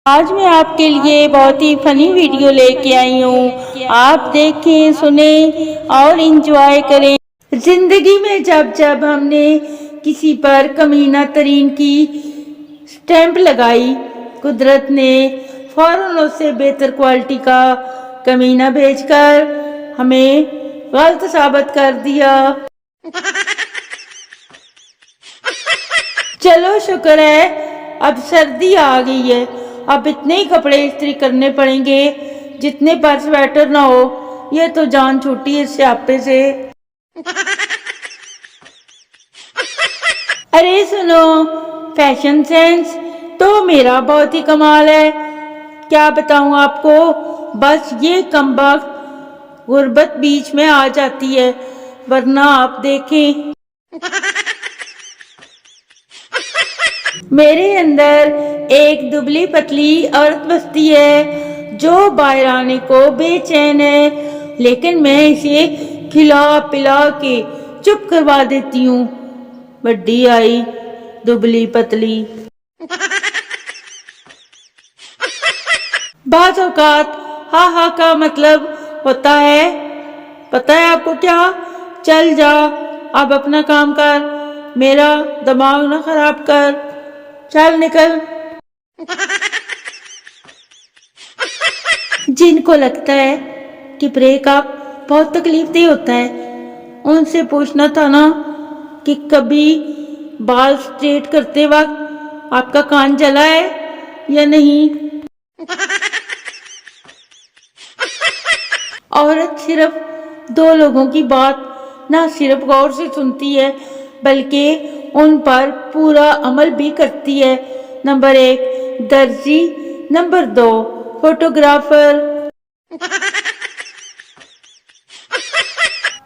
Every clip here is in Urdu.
آج میں آپ کے لیے بہت ہی فنی ویڈیو لے کے آئی ہوں. آپ دیکھیں، سنیں اور انجوائے کریں. زندگی میں جب ہم نے کسی پر کمینہ ترین کی سٹیمپ لگائی، قدرت نے فوراً اس سے بہتر کوالٹی کا کمینہ بھیج کر ہمیں غلط ثابت کر دیا. چلو شکر ہے اب سردی آ گئی ہے. اب اتنے ہی کپڑے استری کرنے پڑیں گے جتنے پر سویٹر نہ ہو. یہ تو جان چھوٹی ہے اس سیاپے سے. ارے سنو، فیشن سینس تو میرا بہت ہی کمال ہے. کیا بتاؤں آپ کو، بس یہ کم وقت غربت بیچ میں آ جاتی ہے، ورنہ آپ دیکھیں میرے اندر ایک دبلی پتلی عورت بستی ہے جو باہر آنے کو بے چین ہے، لیکن میں اسے کھلا پلا کے چپ کروا دیتی ہوں. بڈی آئی دبلی پتلی. بعض اوقات ہاں ہاں کا مطلب ہوتا ہے، پتہ ہے آپ کو کیا؟ چل جا اب اپنا کام کر، میرا دماغ نہ خراب کر، چل نکل. جن کو لگتا ہے کہ بریک اپ بہت تکلیف دہ ہوتا ہے، ان سے پوچھنا تھا نا کہ کبھی بال اسٹریٹ کرتے وقت آپ کا کان جلا ہے یا نہیں. عورت صرف دو لوگوں کی بات نہ صرف غور سے سنتی ہے بلکہ ان پر پورا عمل بھی کرتی ہے. نمبر 1 درزی، نمبر 2 فوٹوگرافر.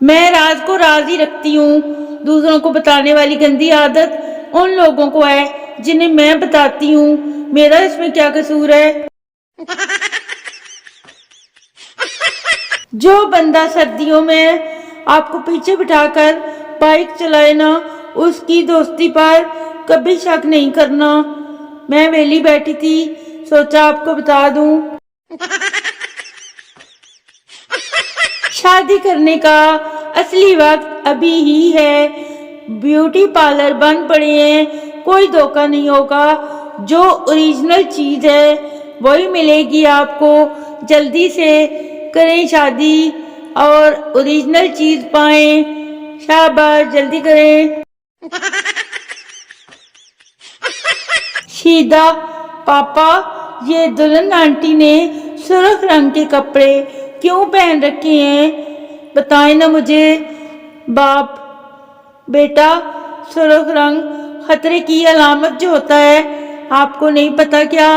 میں راز کو راز ہی رکھتی ہوں. دوسروں کو بتانے والی گندی عادت ان لوگوں کو ہے جنہیں میں بتاتی ہوں. میرا اس میں کیا قصور ہے؟ جو بندہ سردیوں میں آپ کو پیچھے بٹھا کر بائک چلائے نا، اس کی دوستی پر کبھی شک نہیں کرنا. میں ویلی بیٹھی تھی، سوچا آپ کو بتا دوں. شادی کرنے کا اصلی وقت ابھی ہی ہے. بیوٹی پارلر بند پڑے ہیں، کوئی دھوکہ نہیں ہوگا. جو اوریجنل چیز ہے وہی ملے گی آپ کو. جلدی سے کریں شادی اور اوریجنل چیز پائیں. شاباش جلدی کریں. شیدا پاپا، یہ دلہن آنٹی نے سرخ رنگ کے کپڑے کیوں پہن رکھے ہیں؟ بتائیں نا مجھے. باپ، بیٹا سرخ رنگ خطرے کی علامت جو ہوتا ہے، آپ کو نہیں پتا کیا؟